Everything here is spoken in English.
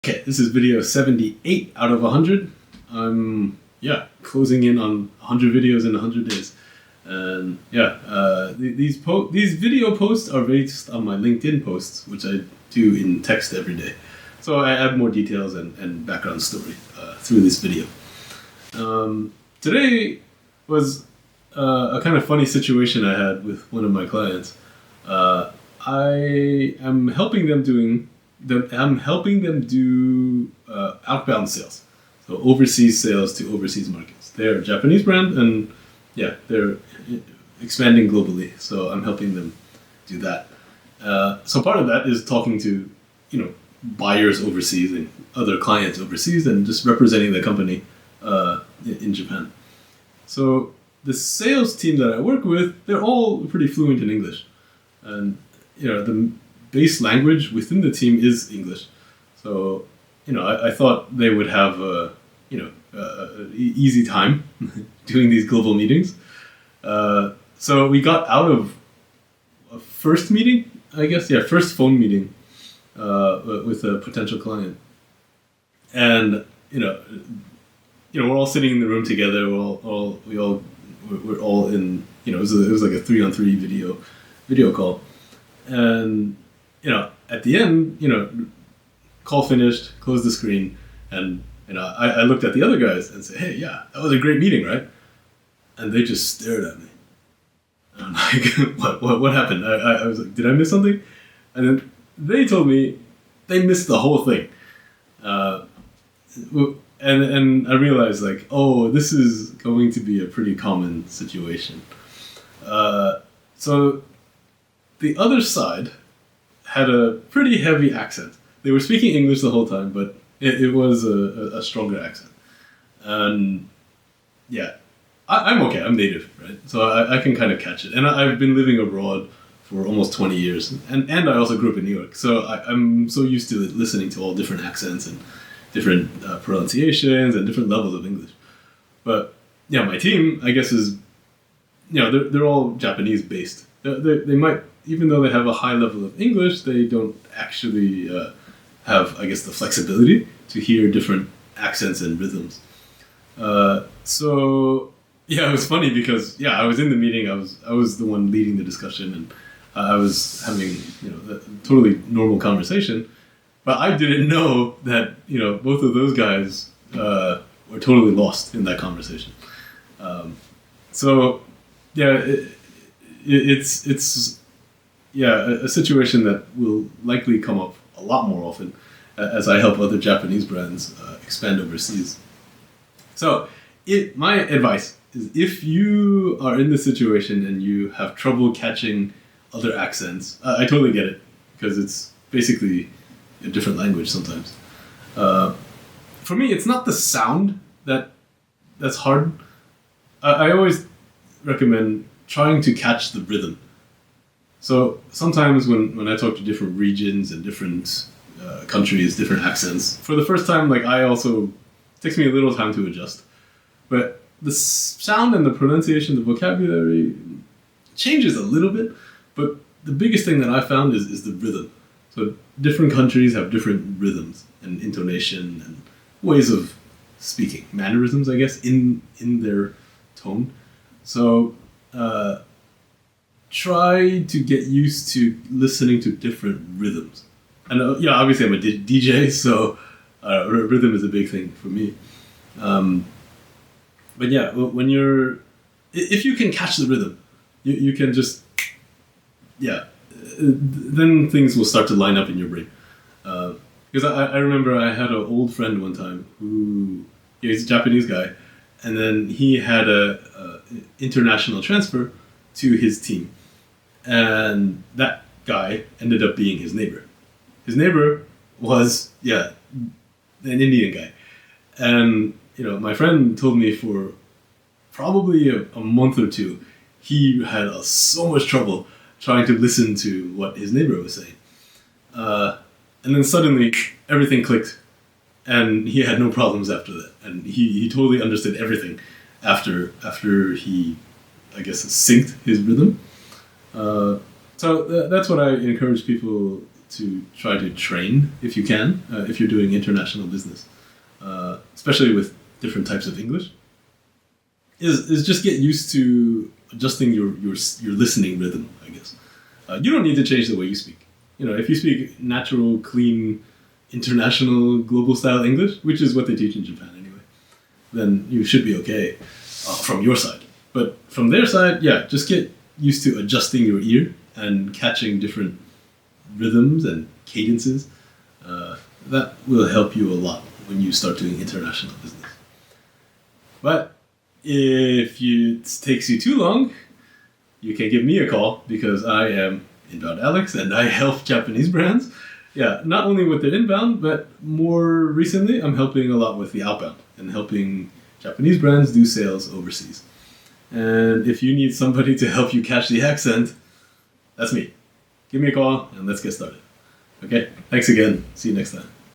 Okay, this is video 78 out of 100. I'm, closing in on 100 videos in 100 days. And these video posts are based on my LinkedIn posts, which I do in text every day. So I add more details and background story through this video. Today was a kind of funny situation I had with one of my clients. I am helping them do outbound sales, so overseas sales to overseas markets. They're a Japanese brand, and they're expanding globally. So I'm helping them do that. So part of that is talking to buyers overseas and other clients overseas, and just representing the company in Japan. So the sales team that I work with, they're all pretty fluent in English, and the base language within the team is English. So, I thought they would have a easy time doing these global meetings. So we got out of a first meeting, first phone meeting with a potential client. And, we're all sitting in the room together. We're all in, it was like a 3-on-3 video call. And at the end, call finished, closed the screen, and I looked at the other guys and said, "Hey, yeah, that was a great meeting, right?" And they just stared at me. And I'm like, "What happened?" I was like, "Did I miss something?" And then they told me they missed the whole thing. And I realized, like, oh, this is going to be a pretty common situation. So the other side had a pretty heavy accent. They were speaking English the whole time, but it was a stronger accent. And I'm okay. I'm native, right? So I can kind of catch it. And I've been living abroad for almost 20 years. And I also grew up in New York. So I'm so used to listening to all different accents and different pronunciations and different levels of English. But my team, I guess, is, they're all Japanese based. They might, even though they have a high level of English, they don't actually have, I guess, the flexibility to hear different accents and rhythms. So it was funny because I was in the meeting. I was the one leading the discussion, and I was having a totally normal conversation, but I didn't know that both of those guys were totally lost in that conversation. It's a situation that will likely come up a lot more often as I help other Japanese brands expand overseas. So my advice is, if you are in this situation and you have trouble catching other accents, I totally get it, because it's basically a different language sometimes. For me, it's not the sound that's hard. I always recommend trying to catch the rhythm. So sometimes when I talk to different regions and different countries, different accents, for the first time, it takes me a little time to adjust. But the sound and the pronunciation, the vocabulary changes a little bit. But the biggest thing that I found is the rhythm. So different countries have different rhythms and intonation and ways of speaking, mannerisms, I guess, in their tone. So try to get used to listening to different rhythms. And obviously I'm a DJ, so rhythm is a big thing for me. But if you can catch the rhythm, you can just, then things will start to line up in your brain. Because I remember I had an old friend one time who, he's a Japanese guy, and then he had a international transfer to his team. And that guy ended up being his neighbor. His neighbor was, an Indian guy. And, my friend told me for probably a month or two, he had so much trouble trying to listen to what his neighbor was saying. And then suddenly, everything clicked. And he had no problems after that. And he totally understood everything after he, I guess, synced his rhythm. So that's what I encourage people to try to train if you can, if you're doing international business, especially with different types of English, is just get used to adjusting your listening rhythm, I guess. You don't need to change the way you speak. If you speak natural, clean, international, global style English, which is what they teach in Japan anyway, then you should be okay from your side. But from their side, yeah, just get used to adjusting your ear and catching different rhythms and cadences. That will help you a lot when you start doing international business. But if it takes you too long, you can give me a call because I am Inbound Alex and I help Japanese brands. Yeah, not only with their inbound, but more recently I'm helping a lot with the outbound and helping Japanese brands do sales overseas. And if you need somebody to help you catch the accent, that's me. Give me a call and let's get started. Okay, thanks again. See you next time.